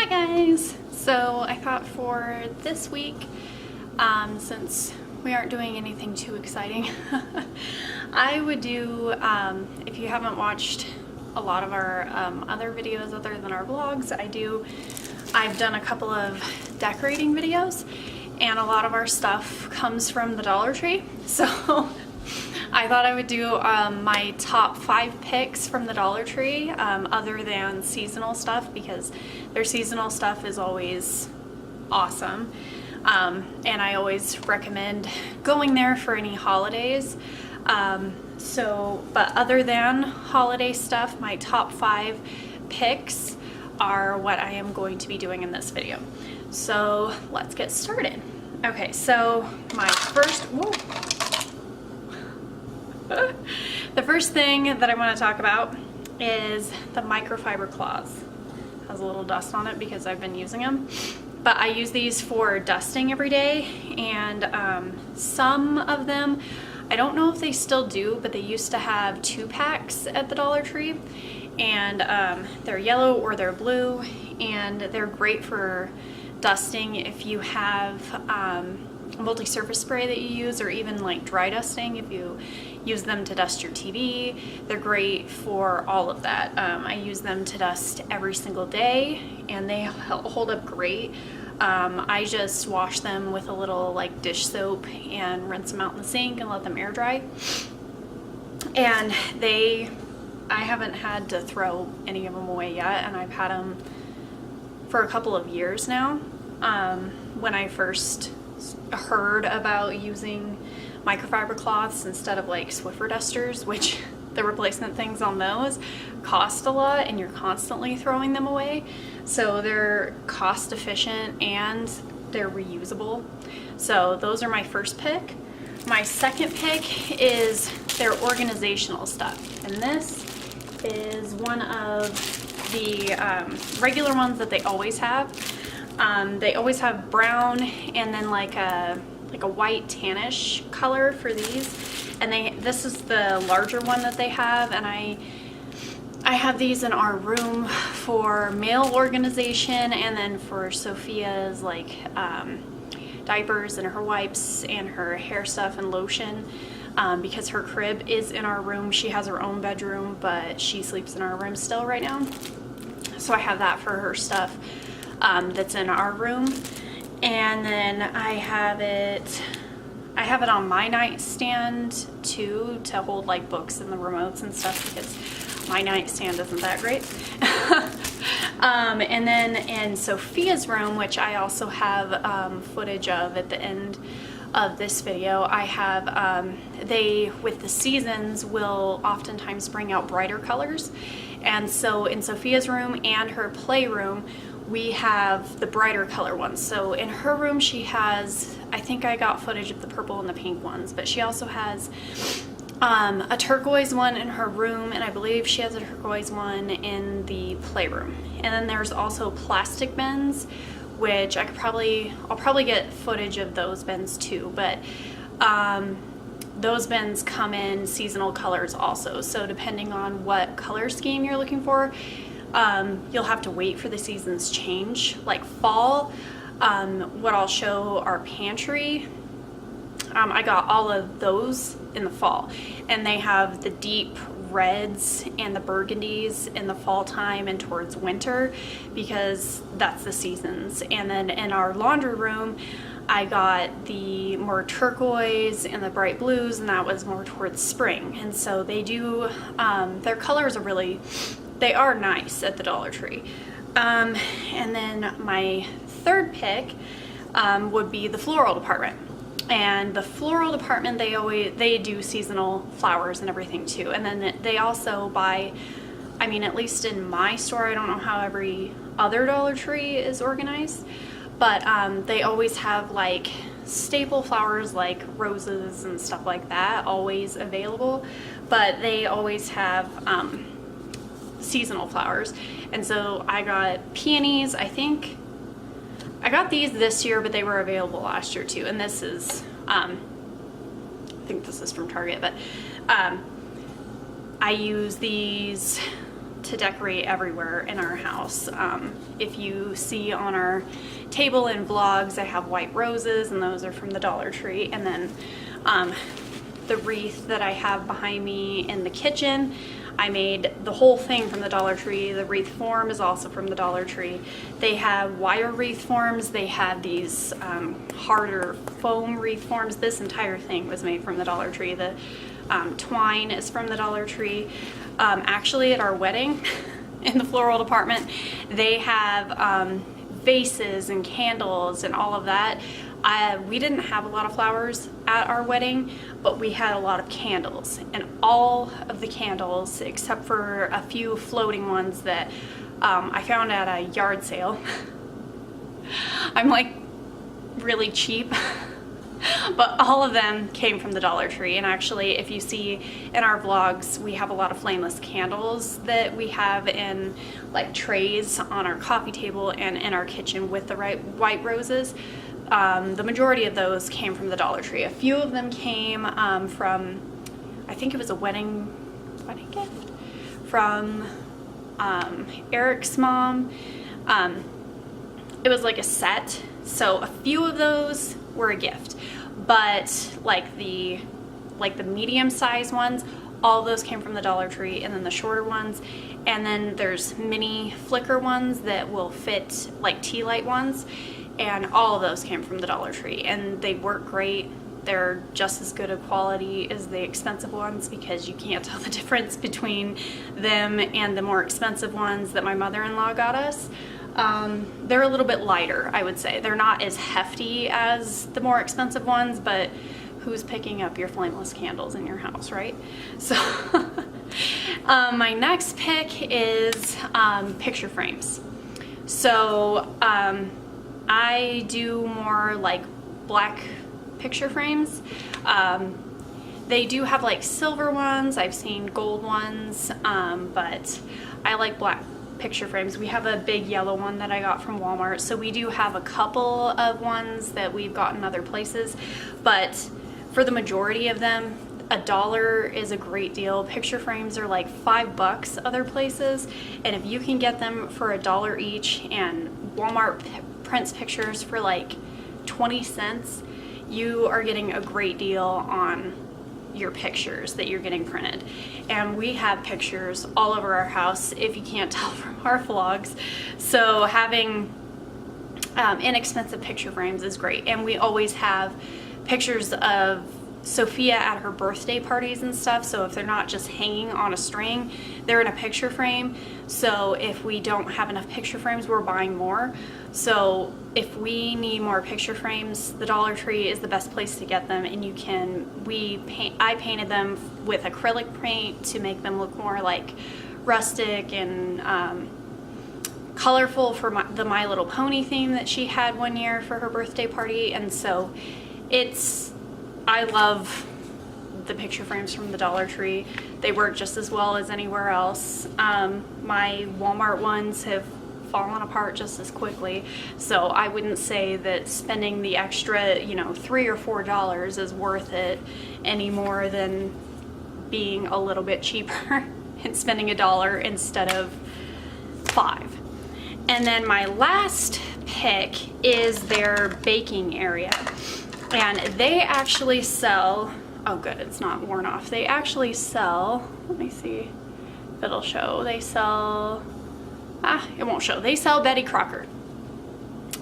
guys! So I thought for this week, since we aren't doing anything too exciting, I would do, if you haven't watched a lot of our other videos other than our vlogs, I've done a couple of decorating videos, and a lot of our stuff comes from the Dollar Tree. So I thought I would do my top 5 picks from the Dollar Tree, other than seasonal stuff, because their seasonal stuff is always awesome. And I always recommend going there for any holidays. But other than holiday stuff, my top 5 picks are what I am going to be doing in this video. So let's get started. Okay, so my first, the first thing that I want to talk about is the microfiber cloths. Has a little dust on it because I've been using them, but I use these for dusting every day, and some of them, I don't know if they still do, but they used to have 2-packs at the Dollar Tree, and they're yellow or they're blue, and they're great for dusting if you have multi-surface spray that you use, or even like dry dusting if you use them to dust your TV. They're great for all of that. I use them to dust every single day, and they hold up great. I just wash them with a little like dish soap and rinse them out in the sink and let them air dry, and I haven't had to throw any of them away yet, and I've had them for a couple of years now. When I first heard about using microfiber cloths instead of like Swiffer dusters, which the replacement things on those cost a lot and you're constantly throwing them away, so they're cost efficient and they're reusable. So those are my first pick. My second pick is their organizational stuff, and this is one of the regular ones that they always have. They always have brown and then like a white tannish color for these, and this is the larger one that they have, and I have these in our room for mail organization, and then for Sophia's like diapers and her wipes and her hair stuff and lotion, because her crib is in our room. She has her own bedroom, but she sleeps in our room still right now, so I have that for her stuff that's in our room. And then I have it on my nightstand too, to hold like books and the remotes and stuff, because my nightstand isn't that great. And then in Sophia's room, which I also have footage of at the end of this video, I have they, with the seasons, will oftentimes bring out brighter colors, and so in Sophia's room and her playroom we have the brighter color ones. So in her room she has, I think I got footage of the purple and the pink ones, but she also has a turquoise one in her room, and I believe she has a turquoise one in the playroom. And then there's also plastic bins, which I'll probably get footage of those bins too, but those bins come in seasonal colors also. So depending on what color scheme you're looking for, you'll have to wait for the seasons change. Like fall, what I'll show our pantry, I got all of those in the fall, and they have the deep reds and the burgundies in the fall time and towards winter, because that's the seasons. And then in our laundry room I got the more turquoise and the bright blues, and that was more towards spring. And so they do, their colors they are nice at the Dollar Tree. And then my third pick would be the floral department. And the floral department, they do seasonal flowers and everything too. And then they also buy, I mean, at least in my store, I don't know how every other Dollar Tree is organized, but they always have like staple flowers like roses and stuff like that always available, but they always have seasonal flowers. And so I got peonies. I think I got these this year, but they were available last year too. And this is I think this is from Target, but I use these to decorate everywhere in our house. If you see on our table in vlogs, I have white roses, and those are from the Dollar Tree. And then the wreath that I have behind me in the kitchen, I made the whole thing from the Dollar Tree. The wreath form is also from the Dollar Tree. They have wire wreath forms. They have these harder foam wreath forms. This entire thing was made from the Dollar Tree. The twine is from the Dollar Tree. Actually, at our wedding in the floral department, they have vases and candles and all of that. We didn't have a lot of flowers at our wedding, but we had a lot of candles, and all of the candles, except for a few floating ones that I found at a yard sale. I'm like really cheap. But all of them came from the Dollar Tree. And actually, if you see in our vlogs, we have a lot of flameless candles that we have in like trays on our coffee table and in our kitchen with the white roses. The majority of those came from the Dollar Tree. A few of them came from, I think it was a wedding gift from Eric's mom. It was like a set, so a few of those were a gift, but like the medium-sized ones, all those came from the Dollar Tree, and then the shorter ones, and then there's mini flicker ones that will fit like tea light ones, and all of those came from the Dollar Tree, and they work great. They're just as good a quality as the expensive ones because you can't tell the difference between them and the more expensive ones that my mother-in-law got us. They're a little bit lighter, I would say. They're not as hefty as the more expensive ones, but who's picking up your flameless candles in your house, right? So my next pick is picture frames. So I do more like black picture frames. They do have like silver ones, I've seen gold ones, but I like black picture frames. We have a big yellow one that I got from Walmart, so we do have a couple of ones that we've gotten other places, but for the majority of them, $1 is a great deal. Picture frames are like $5 other places, and if you can get them for $1 each, and Walmart prints pictures for like 20 cents, you are getting a great deal on your pictures that you're getting printed. And we have pictures all over our house, if you can't tell from our vlogs. So having inexpensive picture frames is great. And we always have pictures of Sophia at her birthday parties and stuff, so if they're not just hanging on a string, they're in a picture frame. So if we don't have enough picture frames, we're buying more. So if we need more picture frames, the Dollar Tree is the best place to get them. And you can, I painted them with acrylic paint to make them look more like rustic and colorful for the My Little Pony theme that she had one year for her birthday party. And so I love the picture frames from the Dollar Tree. They work just as well as anywhere else. My Walmart ones have fallen apart just as quickly, so I wouldn't say that spending the extra, $3 or $4 is worth it any more than being a little bit cheaper and spending $1 instead of $5. And then my last pick is their baking area. And they actually sell, oh good, it's not worn off. They actually sell, let me see if it'll show. They sell, it won't show. They sell Betty Crocker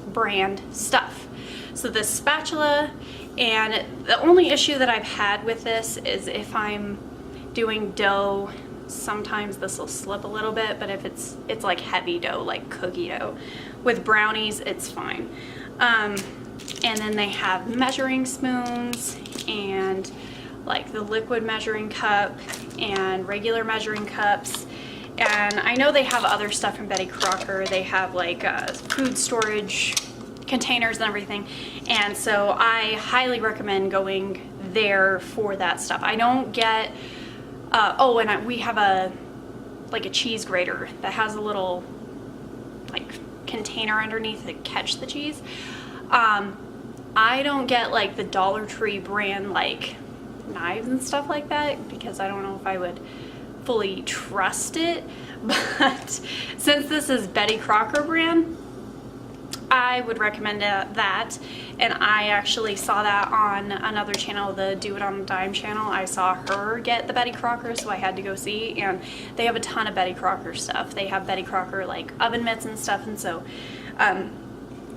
brand stuff. So this spatula, and the only issue that I've had with this is if I'm doing dough, sometimes this will slip a little bit, but if it's like heavy dough, like cookie dough. With brownies, it's fine. And then they have measuring spoons and like the liquid measuring cup and regular measuring cups. And I know they have other stuff from Betty Crocker. They have like food storage containers and everything. And so I highly recommend going there for that stuff. I don't get, we have a cheese grater that has a little like container underneath to catch the cheese. I don't get like the Dollar Tree brand like knives and stuff like that because I don't know if I would fully trust it, But since this is Betty Crocker brand, I would recommend that. And I actually saw that on another channel, the Do It on a Dime channel. I saw her get the Betty Crocker, so I had to go see. And they have a ton of Betty Crocker stuff. They have Betty Crocker like oven mitts and stuff. And so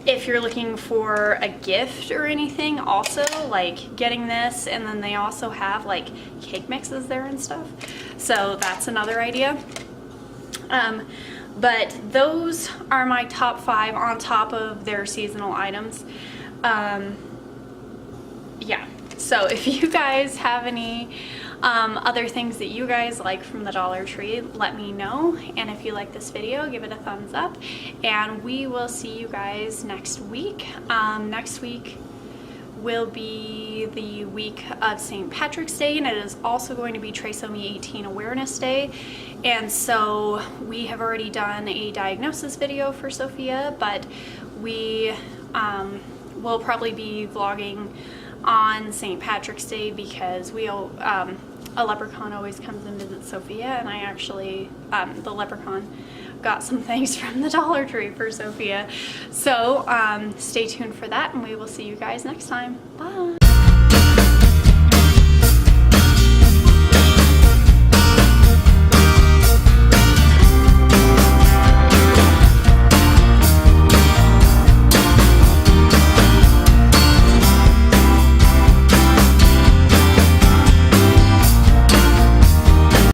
if you're looking for a gift or anything, also like getting this, and then they also have like cake mixes there and stuff. So that's another idea. But those are my top 5 on top of their seasonal items. Yeah, so if you guys have any other things that you guys like from the Dollar Tree, let me know. And if you like this video, give it a thumbs up. And we will see you guys next week. Next week will be the week of St. Patrick's Day, and it is also going to be Trisomy 18 Awareness Day. And so we have already done a diagnosis video for Sophia, but we will probably be vlogging on St. Patrick's Day because a leprechaun always comes and visits Sophia, and I actually, the leprechaun got some things from the Dollar Tree for Sophia. So stay tuned for that, and we will see you guys next time. Bye.